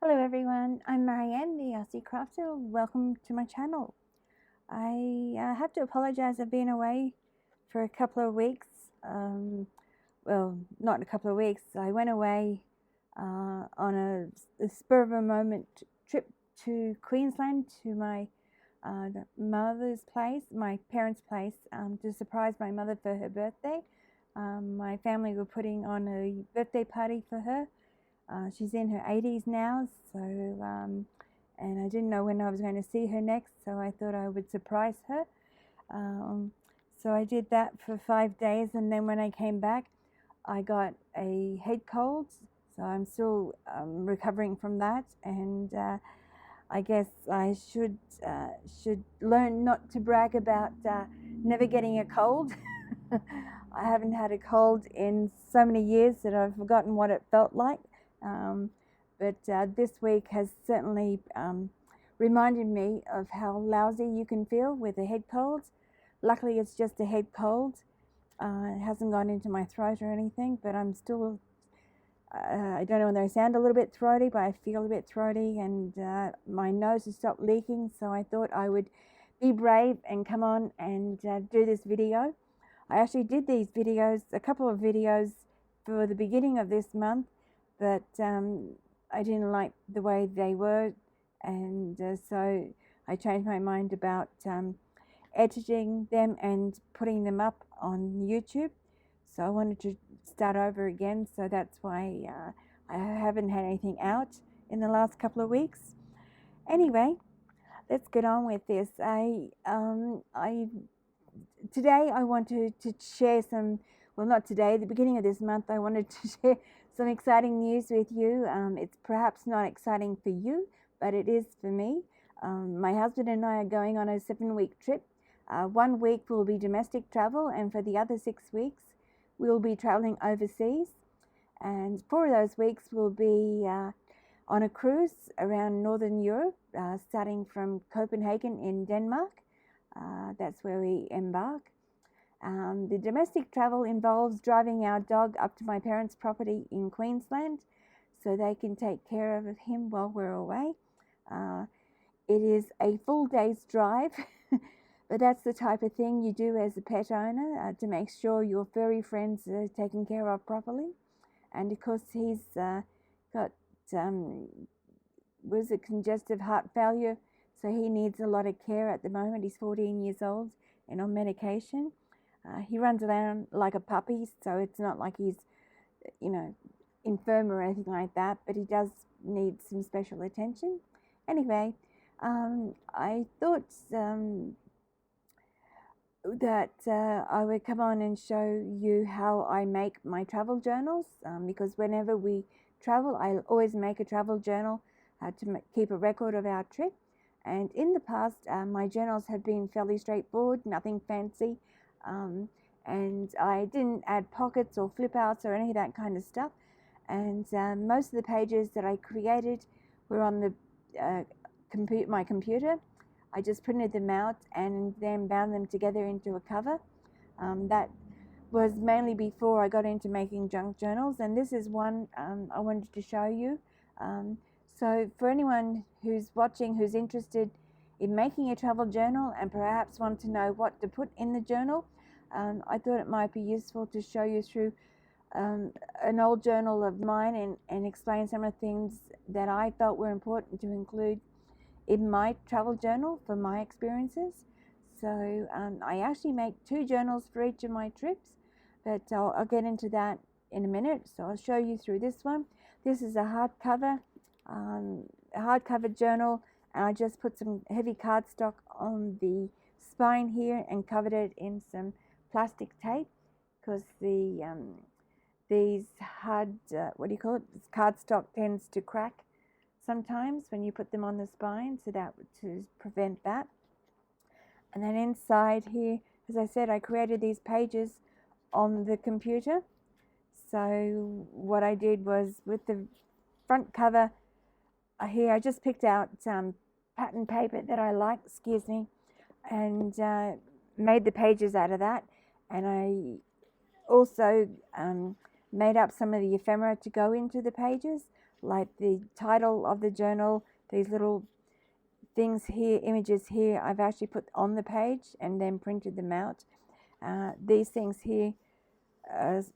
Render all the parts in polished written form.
Hello everyone, I'm Marieanne, the Artsie Crafter. Welcome to my channel. I have to apologise, I've been away for a couple of weeks. Well, not a couple of weeks. I went away on a spur of a moment trip to Queensland to my mother's place, my parents' place, to surprise my mother for her birthday. My family were putting on a birthday party for her. She's in her 80s now, so and I didn't know when I was going to see her next, so I thought I would surprise her. So I did that for 5 days, and then when I came back, I got a head cold, so I'm still recovering from that, and I guess I should learn not to brag about never getting a cold. I haven't had a cold in so many years that I've forgotten what it felt like. But this week has certainly reminded me of how lousy you can feel with a head cold. Luckily, it's just a head cold. It hasn't gone into my throat or anything, but I'm still, I don't know whether I sound a little bit throaty, but I feel a bit throaty, and my nose has stopped leaking, so I thought I would be brave and come on and do this video. I actually did these videos, a couple of videos for the beginning of this month, but I didn't like the way they were, and so I changed my mind about editing them and putting them up on YouTube. So I wanted to start over again, so that's why I haven't had anything out in the last couple of weeks. Anyway, let's get on with this. Today I wanted to share some, well, not today, the beginning of this month, I wanted to share some exciting news with you. It's perhaps not exciting for you, but it is for me. My husband and I are going on a 7-week trip. 1 week will be domestic travel, and for the other 6 weeks, we'll be traveling overseas. And 4 of those weeks will be on a cruise around Northern Europe, starting from Copenhagen in Denmark. That's where we embark. The domestic travel involves driving our dog up to my parents' property in Queensland so they can take care of him while we're away. It is a full day's drive, but that's the type of thing you do as a pet owner to make sure your furry friends are taken care of properly. And of course, he's got congestive heart failure, so he needs a lot of care at the moment. He's 14 years old and on medication. He runs around like a puppy, so it's not like he's, infirm or anything like that, but he does need some special attention. Anyway, I thought that I would come on and show you how I make my travel journals, because whenever we travel, I always make a travel journal to keep a record of our trip. And in the past, my journals have been fairly straightforward, nothing fancy. And I didn't add pockets or flip outs or any of that kind of stuff. And most of the pages that I created were on the my computer. I just printed them out and then bound them together into a cover. That was mainly before I got into making junk journals, and this is one I wanted to show you. So for anyone who's watching who's interested in making a travel journal and perhaps want to know what to put in the journal, I thought it might be useful to show you through an old journal of mine and explain some of the things that I felt were important to include in my travel journal for my experiences. So I actually make 2 journals for each of my trips, but I'll get into that in a minute. So I'll show you through this one. This is a hardcover journal, and I just put some heavy cardstock on the spine here and covered it in some plastic tape, because these hard cardstock tends to crack sometimes when you put them on the spine, so that to prevent that. And then inside here, as I said, I created these pages on the computer. So what I did was, with the front cover here, I just picked out some pattern paper that I like, and made the pages out of that. And I also made up some of the ephemera to go into the pages. like the title of the journal, these little things here, images here, I've actually put on the page and then printed them out. These things here,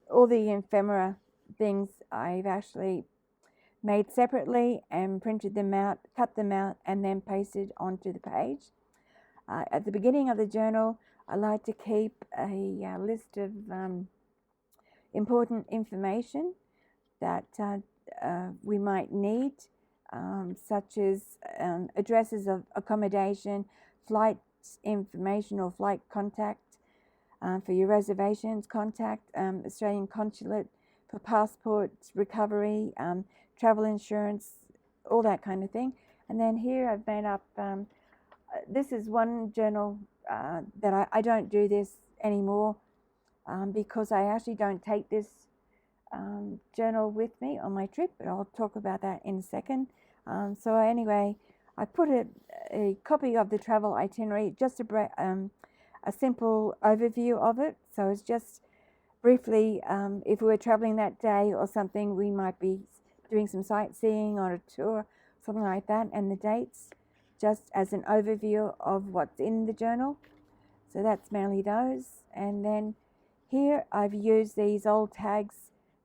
all the ephemera things, I've actually made separately and printed them out, cut them out, and then pasted onto the page. At the beginning of the journal, I like to keep a list of important information that we might need, such as addresses of accommodation, flight information or flight contact for your reservations, contact Australian Consulate for passports, recovery, travel insurance, all that kind of thing. And then here I've made up, this is one journal that I don't do this anymore because I actually don't take this journal with me on my trip, but I'll talk about that in a second. So anyway, I put a copy of the travel itinerary, just a simple overview of it. So it's just briefly, if we were traveling that day or something, we might be doing some sightseeing on a tour, something like that, and the dates, just as an overview of what's in the journal. So that's mainly those. And then here I've used these old tags,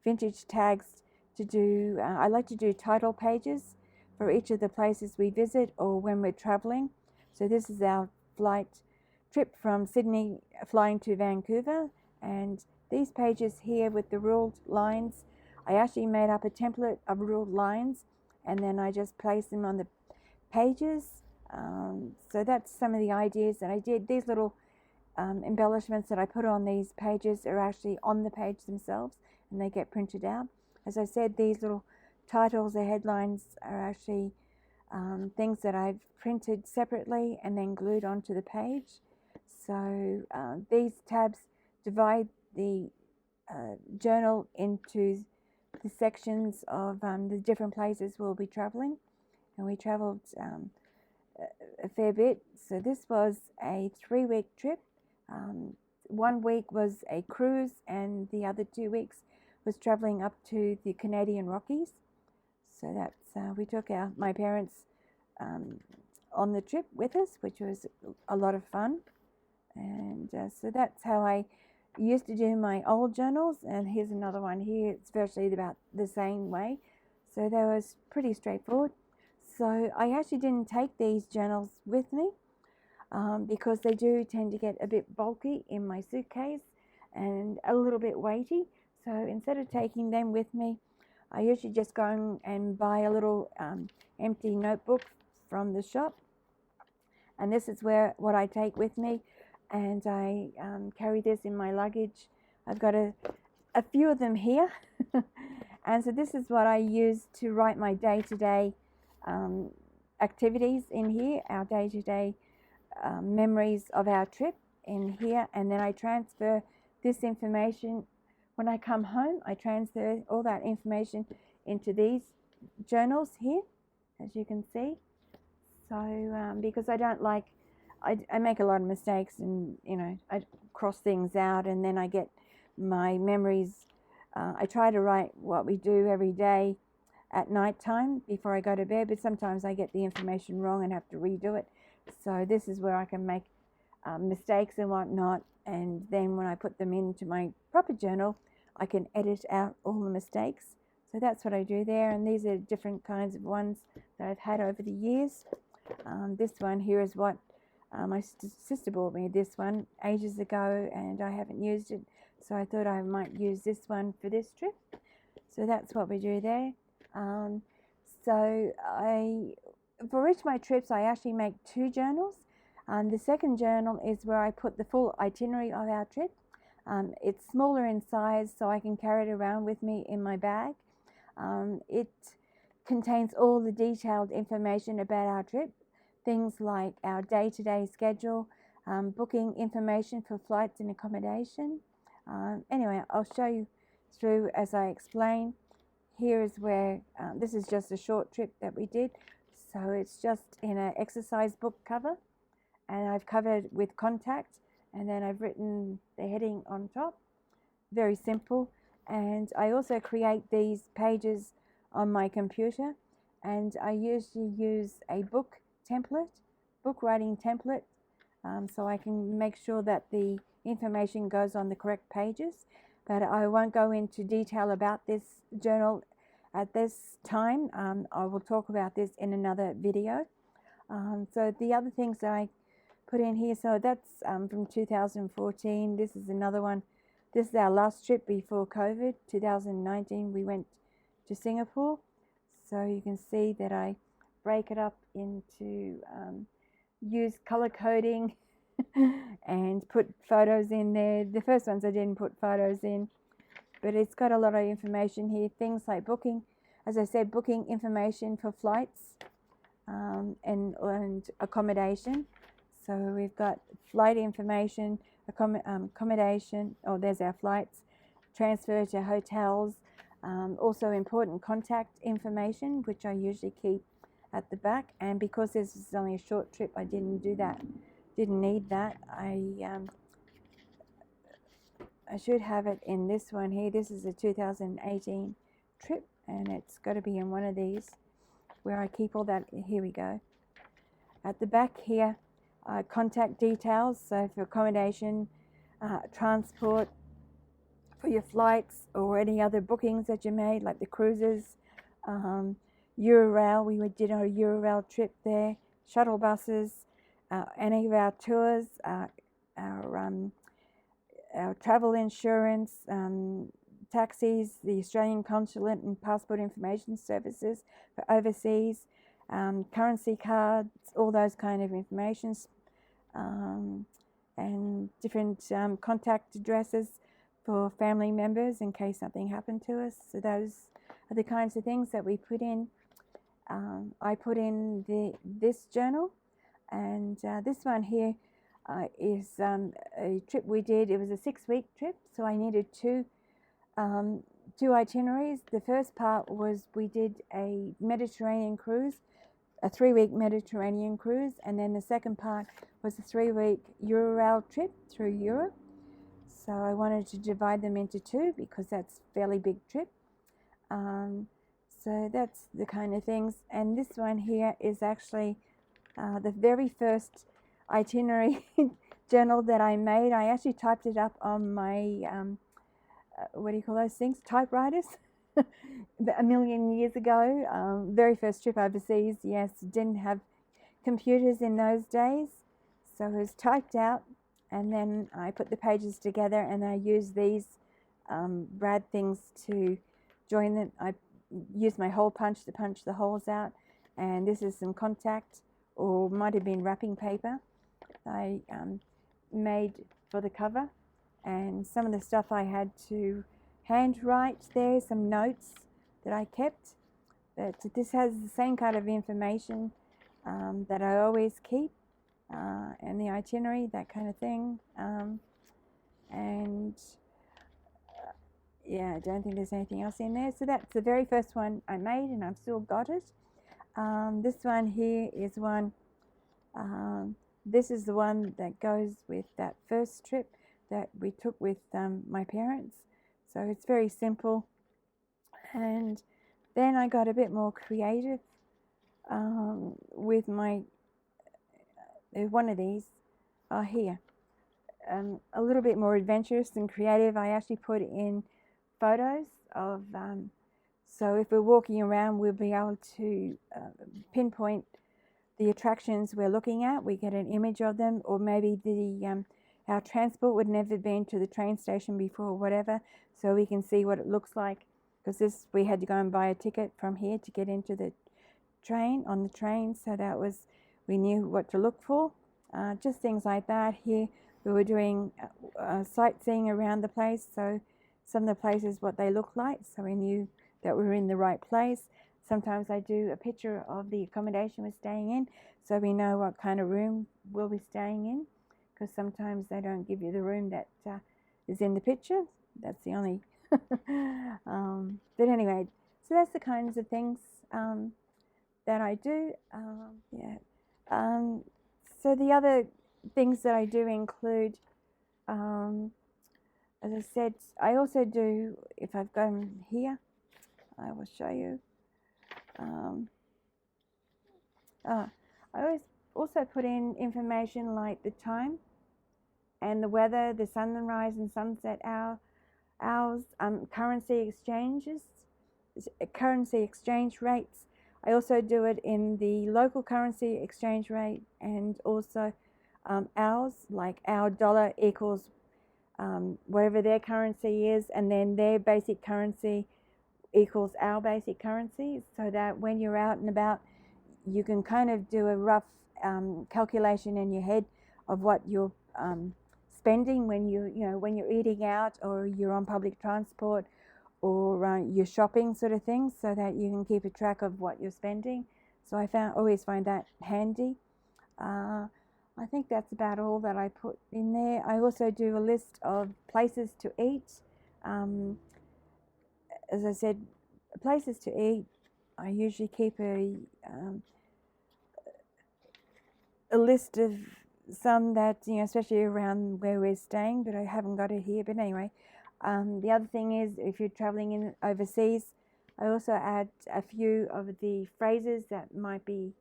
vintage tags, to do, I like to do title pages for each of the places we visit or when we're traveling. So this is our flight trip from Sydney flying to Vancouver, and these pages here with the ruled lines, I actually made up a template of ruled lines and then I just placed them on the pages. So that's some of the ideas that I did. These little embellishments that I put on these pages are actually on the page themselves and they get printed out. As I said, these little titles or headlines are actually things that I've printed separately and then glued onto the page. So these tabs divide the journal into the sections of the different places we'll be traveling, and we traveled a fair bit. So this was a 3-week trip. 1 week was a cruise and the other 2 weeks was traveling up to the Canadian Rockies. So that's we took my parents on the trip with us, which was a lot of fun. And so that's how I used to do my old journals, and here's another one here. It's virtually about the same way. So that was pretty straightforward. So I actually didn't take these journals with me because they do tend to get a bit bulky in my suitcase and a little bit weighty. So instead of taking them with me, I usually just go and buy a little empty notebook from the shop, and this is what I take with me. And I carry this in my luggage. I've got a few of them here. And so this is what I use to write my day-to-day activities in here, our day-to-day memories of our trip in here. And then I transfer this information. When I come home, I transfer all that information into these journals here, as you can see. So because I don't like, I make a lot of mistakes, and I cross things out, and then I get my memories. I try to write what we do every day at night time before I go to bed, but sometimes I get the information wrong and have to redo it. So this is where I can make mistakes and whatnot, and then when I put them into my proper journal, I can edit out all the mistakes. So that's what I do there, and these are different kinds of ones that I've had over the years. This one here is what my sister bought me, this one ages ago, and I haven't used it, so I thought I might use this one for this trip. So that's what we do there. So for each of my trips, I actually make 2 journals. The second journal is where I put the full itinerary of our trip. It's smaller in size, so I can carry it around with me in my bag. It contains all the detailed information about our trip, things like our day-to-day schedule, booking information for flights and accommodation. Anyway, I'll show you through as I explain. Here is where, this is just a short trip that we did. So it's just in an exercise book cover, and I've covered with contact, and then I've written the heading on top. Very simple. And I also create these pages on my computer, and I usually use a book writing template, so I can make sure that the information goes on the correct pages. But I won't go into detail about this journal at this time. I will talk about this in another video. So the other things that I put in here, so that's from 2014. This is another one. This is our last trip before COVID. 2019 we went to Singapore. So you can see that I break it up into use color coding and put photos in there. The first ones I didn't put photos in, but it's got a lot of information here. Things like booking, as I said, booking information for flights and accommodation. So we've got flight information, accommodation, oh there's our flights, transfer to hotels, also important contact information, which I usually keep at the back. And because this is only a short trip, I didn't do that, didn't need that. I should have it in this one here. This is a 2018 trip, and it's got to be in one of these where I keep all that. Here we go. At the back here, contact details, so for accommodation, transport, for your flights or any other bookings that you made, like the cruises, Eurail, we did a Eurail trip there, shuttle buses, any of our tours, our travel insurance, taxis, the Australian Consulate and Passport Information Services for overseas, currency cards, all those kind of informations, and different contact addresses for family members in case something happened to us. So those are the kinds of things that we put in. I put in this journal, and this one here is a trip we did. It was a 6-week trip, so I needed two itineraries. The first part was we did a Mediterranean cruise, a 3-week Mediterranean cruise, and then the second part was a 3-week Eurail trip through Europe. So I wanted to divide them into two because that's a fairly big trip. So that's the kind of things. And this one here is actually the very first itinerary journal that I made. I actually typed it up on my, what do you call those things? Typewriters. A million years ago. Very first trip overseas, yes, didn't have computers in those days. So it was typed out, and then I put the pages together, and I used these brad things to join them. I used my hole punch to punch the holes out, and this is some contact, or might have been wrapping paper I made for the cover, and some of the stuff I had to handwrite there, some notes that I kept. But this has the same kind of information that I always keep, and the itinerary, that kind of thing. And yeah, I don't think there's anything else in there. So that's the very first one I made, and I've still got it. This one here is one, this is the one that goes with that first trip that we took with my parents. So it's very simple. And then I got a bit more creative with my, one of these here. A little bit more adventurous and creative. I actually put in photos of, so if we're walking around, we'll be able to pinpoint the attractions we're looking at. We get an image of them, or maybe our transport would never been to the train station before, or whatever, so we can see what it looks like. Because we had to go and buy a ticket from here to get into the train, on the train, so that was, we knew what to look for. Just things like that. Here we were doing sightseeing around the place, so some of the places, what they look like, so we knew that we were in the right place. Sometimes I do a picture of the accommodation we're staying in, so we know what kind of room we'll be staying in, because sometimes they don't give you the room that is in the picture. That's the only but anyway, so that's the kinds of things that I do. So the other things that I do include, as I said, I also do, if I've gone here, I will show you. I always also put in information like the time and the weather, the sunrise and sunset hours, currency exchange rates. I also do it in the local currency exchange rate, and also ours, like our dollar equals whatever their currency is, and then their basic currency equals our basic currency, so that when you're out and about, you can kind of do a rough calculation in your head of what you're spending when when you're eating out, or you're on public transport, or you're shopping, sort of things, so that you can keep a track of what you're spending. So I always find that handy. I think that's about all that I put in there. I also do a list of places to eat. As I said, places to eat, I usually keep a list of some that, especially around where we're staying, but I haven't got it here. But anyway, the other thing is, if you're traveling in overseas, I also add a few of the phrases that might be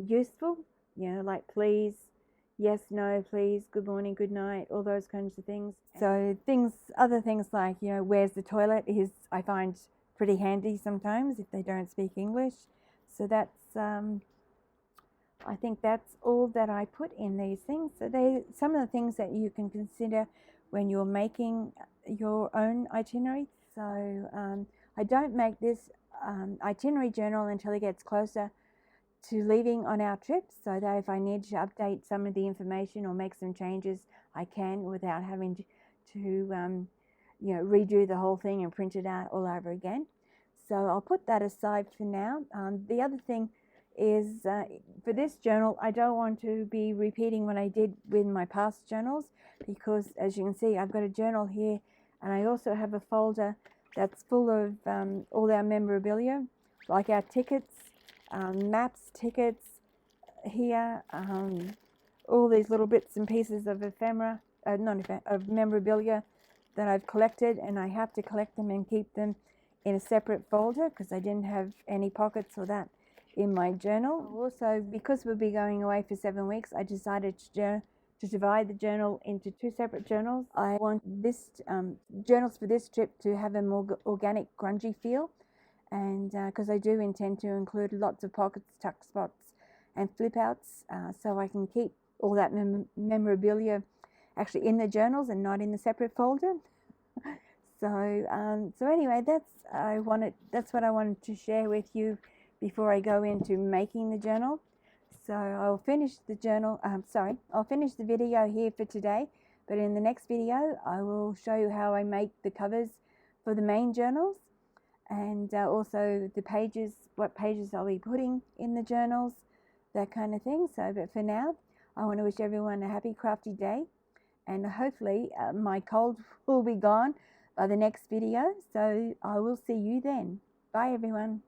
useful, like please, yes, no, please, good morning, good night, all those kinds of things. So other things like, where's the toilet I find pretty handy sometimes if they don't speak English. So that's, I think that's all that I put in these things. So some of the things that you can consider when you're making your own itinerary. So I don't make this itinerary journal until it gets closer to leaving on our trip, so that if I need to update some of the information or make some changes, I can, without having to redo the whole thing and print it out all over again. So I'll put that aside for now. The other thing is, for this journal, I don't want to be repeating what I did with my past journals, because as you can see, I've got a journal here, and I also have a folder that's full of all our memorabilia, like our tickets, maps, tickets here, all these little bits and pieces of of memorabilia that I've collected, and I have to collect them and keep them in a separate folder because I didn't have any pockets or that in my journal. Also, because we'll be going away for 7 weeks, I decided to divide the journal into 2 separate journals. I want this journals for this trip to have a more organic, grungy feel, and because I do intend to include lots of pockets, tuck spots and flip outs, so I can keep all that memorabilia actually in the journals and not in the separate folder. So anyway, that's what I wanted to share with you before I go into making the journal. So I'll finish the video here for today, but in the next video I will show you how I make the covers for the main journals, and also the pages, what pages I'll be putting in the journals, that kind of thing. So, but for now, I want to wish everyone a happy crafty day, and hopefully my cold will be gone by the next video. So I will see you then. Bye everyone.